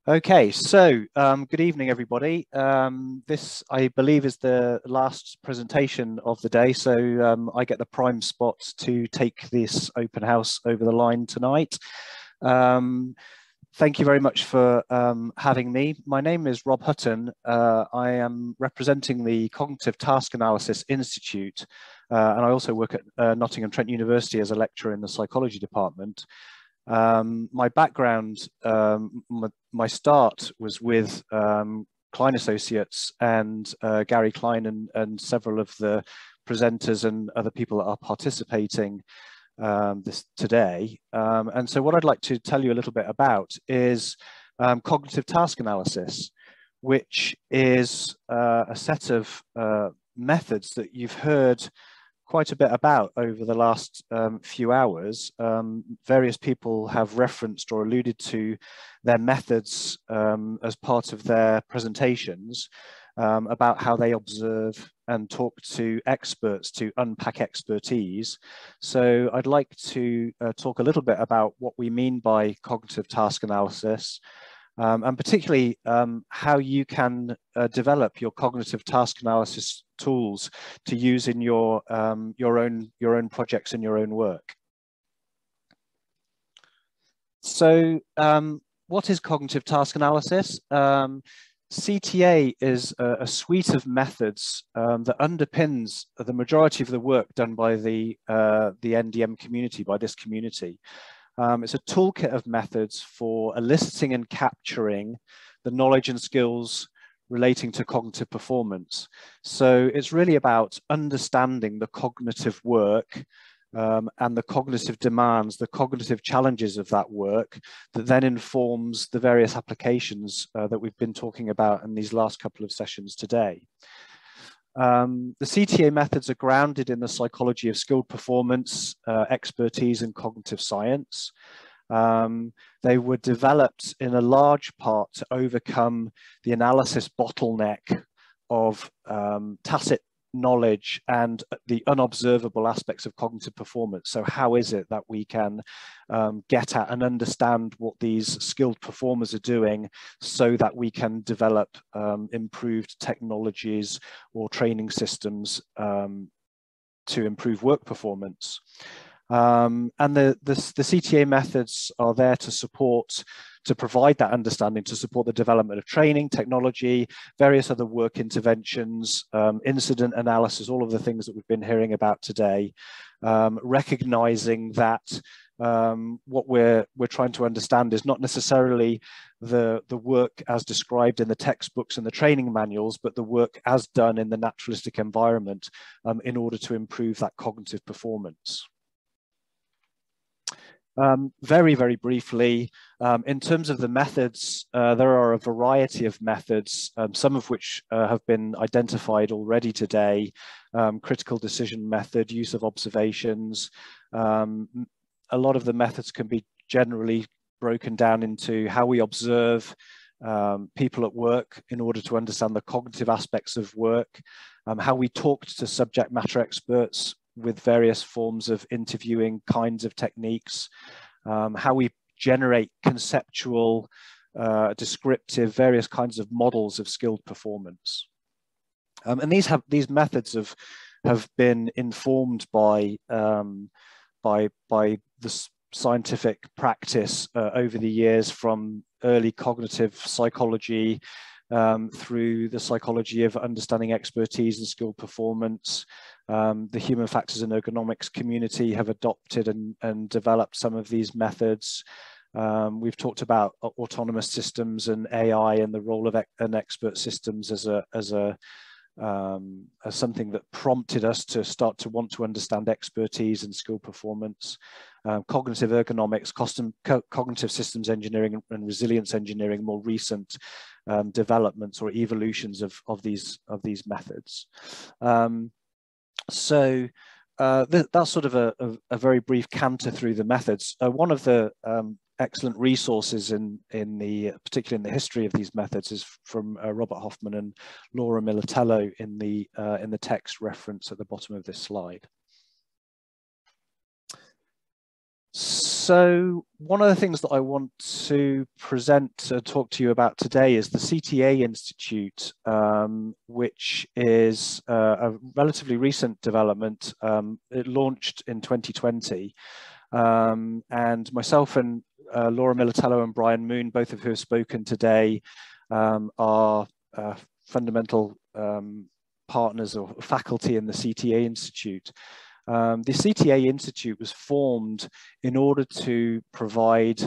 Okay, so good evening, everybody. This, I believe, is the last presentation of the day, so I get the prime spot to take this open house over the line tonight. Thank you very much for having me. My name is Rob Hutton. I am representing the Cognitive Task Analysis Institute, and I also work at Nottingham Trent University as a lecturer in the psychology department. My background, my start was with Klein Associates and Gary Klein and several of the presenters and other people that are participating this today. And so what I'd like to tell you a little bit about is cognitive task analysis, which is a set of methods that you've heard quite a bit about over the last few hours. Various people have referenced or alluded to their methods as part of their presentations about how they observe and talk to experts to unpack expertise. So I'd like to talk a little bit about what we mean by cognitive task analysis, and particularly how you can develop your cognitive task analysis tools to use in your own projects and your own work. So what is cognitive task analysis? CTA is a suite of methods that underpins the majority of the work done by the NDM community, by this community. It's a toolkit of methods for eliciting and capturing the knowledge and skills relating to cognitive performance. So it's really about understanding the cognitive work and the cognitive demands, the cognitive challenges of that work that then informs the various applications that we've been talking about in these last couple of sessions today. The CTA methods are grounded in the psychology of skilled performance, expertise, and cognitive science. They were developed in a large part to overcome the analysis bottleneck of tacit knowledge and the unobservable aspects of cognitive performance. So how is it that we can get at and understand what these skilled performers are doing so that we can develop improved technologies or training systems to improve work performance? And the CTA methods are there to provide that understanding, to support the development of training, technology, various other work interventions, incident analysis, all of the things that we've been hearing about today, recognizing that what we're trying to understand is not necessarily the work as described in the textbooks and the training manuals, but the work as done in the naturalistic environment in order to improve that cognitive performance. Very, very briefly, in terms of the methods, there are a variety of methods, some of which have been identified already today. Critical decision method, use of observations. A lot of the methods can be generally broken down into how we observe people at work in order to understand the cognitive aspects of work, how we talk to subject matter experts with various forms of interviewing kinds of techniques, how we generate conceptual, descriptive, various kinds of models of skilled performance. And these methods have been informed by the scientific practice over the years, from early cognitive psychology through the psychology of understanding expertise and skilled performance. The human factors and ergonomics community have adopted and developed some of these methods. We've talked about autonomous systems and AI and the role of expert systems as something that prompted us to start to want to understand expertise and skill performance. Cognitive ergonomics, cognitive systems engineering and resilience engineering, more recent developments or evolutions of these methods. So that's sort of a very brief canter through the methods. One of the excellent resources particularly in the history of these methods is from Robert Hoffman and Laura Militello in the text reference at the bottom of this slide. So one of the things that I want to present and talk to you about today is the CTA Institute, which is a relatively recent development. It launched in 2020, and myself and Laura Militello and Brian Moon, both of who have spoken today, are fundamental partners or faculty in the CTA Institute. The CTA Institute was formed in order to provide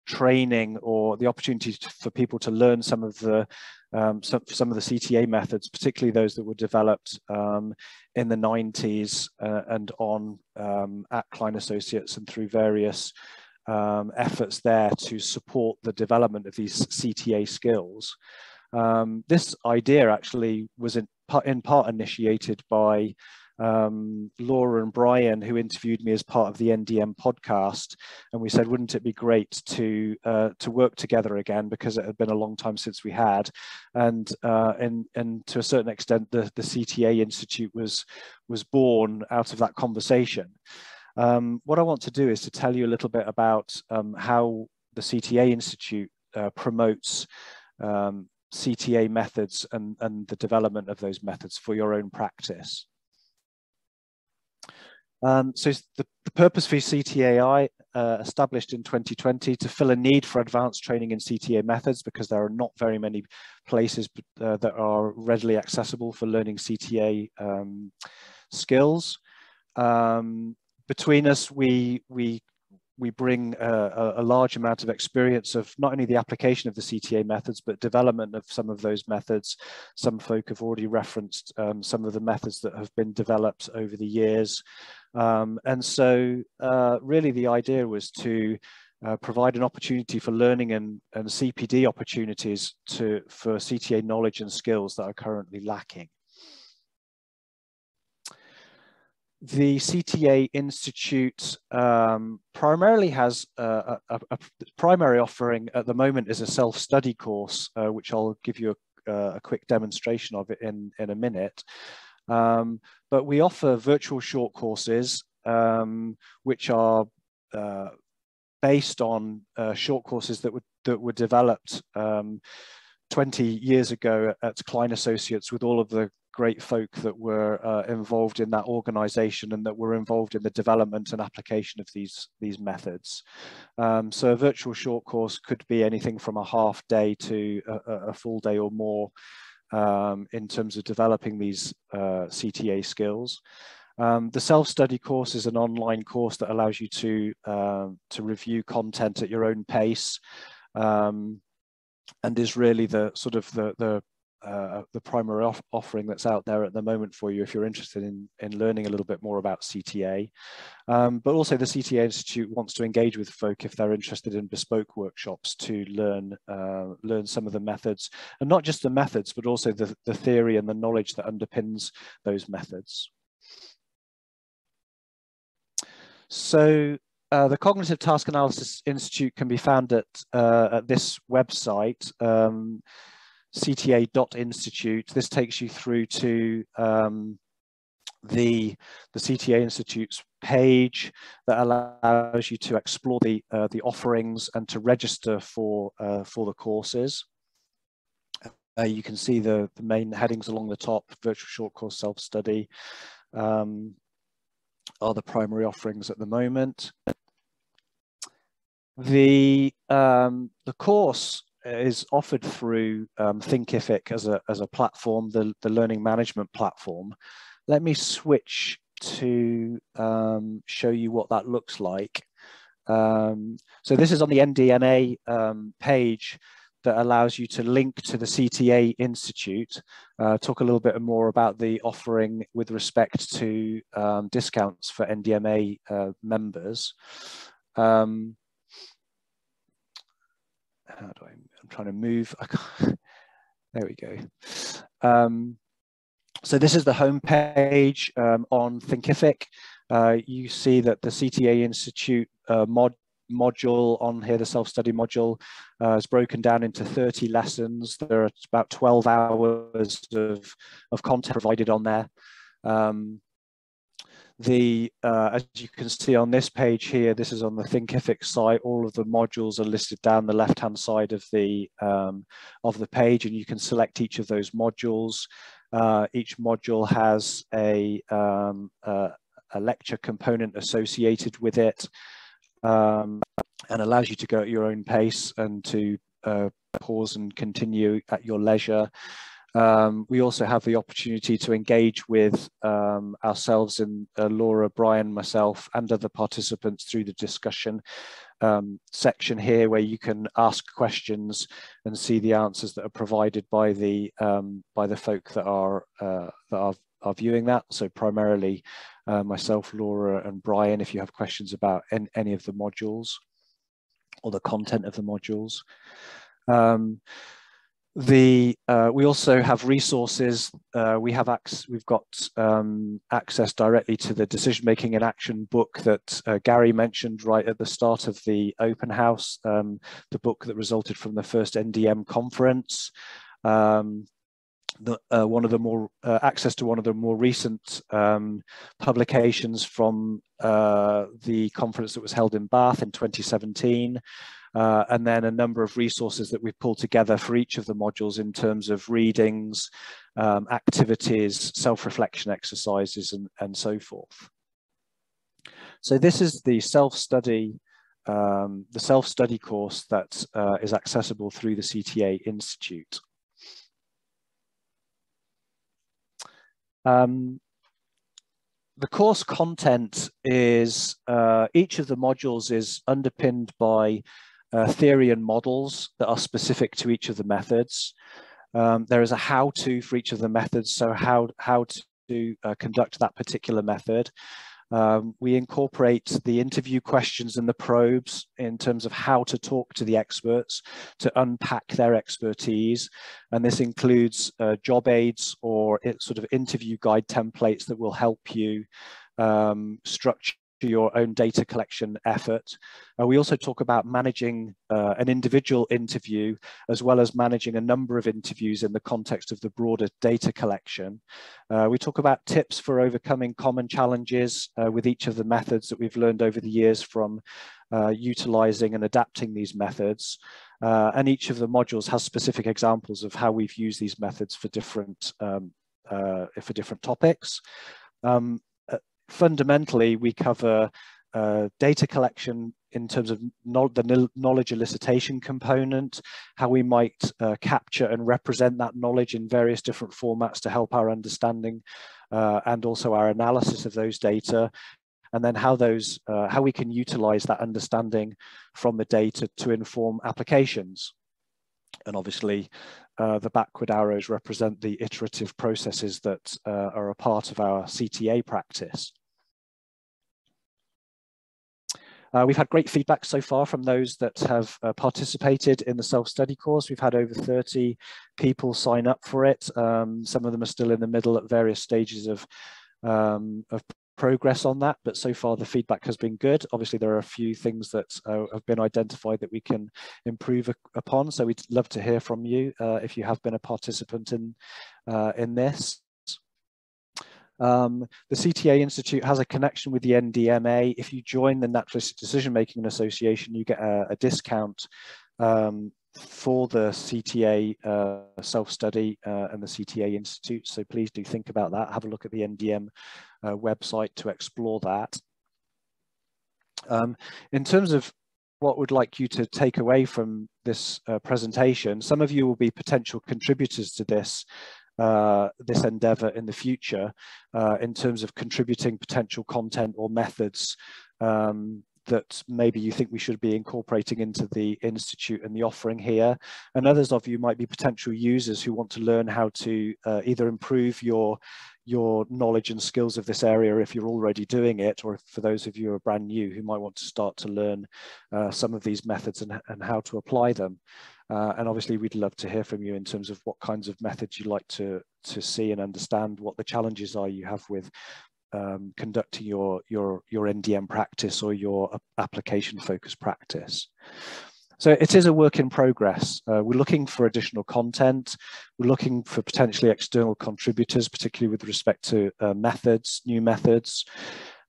training or the opportunity for people to learn some of the CTA methods, particularly those that were developed in the 90s and on at Klein Associates and through various efforts there to support the development of these CTA skills. This idea actually was in part initiated by Laura and Brian, who interviewed me as part of the NDM podcast, and we said, wouldn't it be great to work together again, because it had been a long time since we had, and to a certain extent the CTA Institute was born out of that conversation. What I want to do is to tell you a little bit about how the CTA Institute promotes CTA methods and the development of those methods for your own practice. So the purpose for CTAI established in 2020 to fill a need for advanced training in CTA methods, because there are not very many places that are readily accessible for learning CTA skills. Between us, we bring a large amount of experience of not only the application of the CTA methods, but development of some of those methods. Some folk have already referenced some of the methods that have been developed over the years. And so really the idea was to provide an opportunity for learning and CPD opportunities for CTA knowledge and skills that are currently lacking. The CTA Institute primarily has a primary offering at the moment is a self-study course, which I'll give you a quick demonstration of it in a minute. But we offer virtual short courses, which are based on short courses that were developed 20 years ago at Klein Associates, with all of the great folk that were involved in that organization and that were involved in the development and application of these methods. So a virtual short course could be anything from a half day to a full day or more in terms of developing these CTA skills. The self-study course is an online course that allows you to review content at your own pace, and is really the sort of the primary offering that's out there at the moment for you if you're interested in learning a little bit more about CTA. But also the CTA Institute wants to engage with folk if they're interested in bespoke workshops to learn some of the methods, and not just the methods, but also the theory and the knowledge that underpins those methods. So the Cognitive Task Analysis Institute can be found at this website, cta.institute. This takes you through to the CTA Institute's page that allows you to explore the offerings and to register for the courses. You can see the main headings along the top: virtual short course, self-study are the primary offerings at the moment. The course is offered through Thinkific as a platform, the learning management platform. Let me switch to show you what that looks like. So this is on the NDMA page that allows you to link to the CTA Institute, talk a little bit more about the offering with respect to discounts for NDMA members. I'm trying to move. There we go. So this is the home page on Thinkific. You see that the CTA Institute module on here, the self-study module, is broken down into 30 lessons. There are about 12 hours of content provided on there. as you can see on this page here, this is on the Thinkific site. All of the modules are listed down the left-hand side of the page, and you can select each of those modules. Each module has a lecture component associated with it, and allows you to go at your own pace and to pause and continue at your leisure. We also have the opportunity to engage with ourselves and Laura, Brian, myself, and other participants through the discussion section here, where you can ask questions and see the answers that are provided by the folk that are viewing that. So primarily myself, Laura, and Brian, if you have questions about any of the modules or the content of the modules. We also have resources. We've got access directly to the Decision Making in Action book that Gary mentioned right at the start of the open house, the book that resulted from the first NDM conference. Access to one of the more recent publications from the conference that was held in Bath in 2017. And then a number of resources that we've pulled together for each of the modules in terms of readings, activities, self-reflection exercises, and so forth. So this is the self-study course that is accessible through the CTA Institute. The course content is, each of the modules is underpinned by theory and models that are specific to each of the methods. There is a how-to for each of the methods, so how to conduct that particular method. We incorporate the interview questions and the probes in terms of how to talk to the experts to unpack their expertise. And this includes job aids or sort of interview guide templates that will help you structure your own data collection effort. We also talk about managing an individual interview as well as managing a number of interviews in the context of the broader data collection. We talk about tips for overcoming common challenges with each of the methods that we've learned over the years from utilizing and adapting these methods. And each of the modules has specific examples of how we've used these methods for different topics. Fundamentally, we cover data collection in terms of the knowledge elicitation component, how we might capture and represent that knowledge in various different formats to help our understanding and also our analysis of those data, and then how we can utilize that understanding from the data to inform applications. And obviously, the backward arrows represent the iterative processes that are a part of our CTA practice. We've had great feedback so far from those that have participated in the self-study course. We've had over 30 people sign up for it. Some of them are still in the middle at various stages of progress on that, but so far the feedback has been good. Obviously, there are a few things that have been identified that we can improve upon. So we'd love to hear from you if you have been a participant in this. The CTA Institute has a connection with the NDMA. If you join the Naturalistic Decision Making Association, you get a discount for the CTA self-study and the CTA Institute. So please do think about that. Have a look at the NDM website to explore that. In terms of what we'd like you to take away from this presentation, some of you will be potential contributors to this endeavor in the future in terms of contributing potential content or methods that maybe you think we should be incorporating into the Institute and the offering here. And others of you might be potential users who want to learn how to either improve your knowledge and skills of this area if you're already doing it, or for those of you who are brand new who might want to start to learn some of these methods and how to apply them. And obviously we'd love to hear from you in terms of what kinds of methods you'd like to see and understand, what the challenges are you have with conducting your NDM practice or your application focused practice. So it is a work in progress. We're looking for additional content. We're looking for potentially external contributors, particularly with respect to methods, new methods.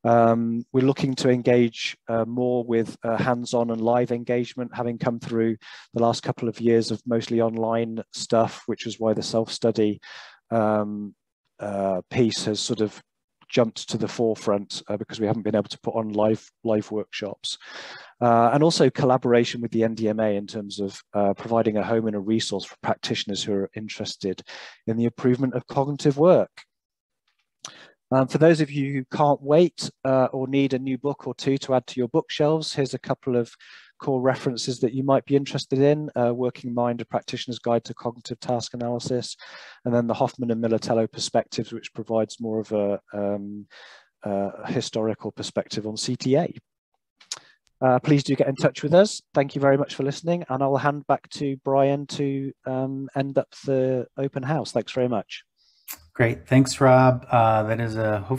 We're looking to engage more with hands-on and live engagement, having come through the last couple of years of mostly online stuff, which is why the self-study piece has sort of jumped to the forefront because we haven't been able to put on live workshops. And also collaboration with the NDMA in terms of providing a home and a resource for practitioners who are interested in the improvement of cognitive work. For those of you who can't wait or need a new book or two to add to your bookshelves, here's a couple of core references that you might be interested in. Working Mind, A Practitioner's Guide to Cognitive Task Analysis, and then the Hoffman and Militello Perspectives, which provides more of a historical perspective on CTA. Please do get in touch with us. Thank you very much for listening, and I'll hand back to Brian to end up the open house. Thanks very much. Great. Thanks, Rob. That is a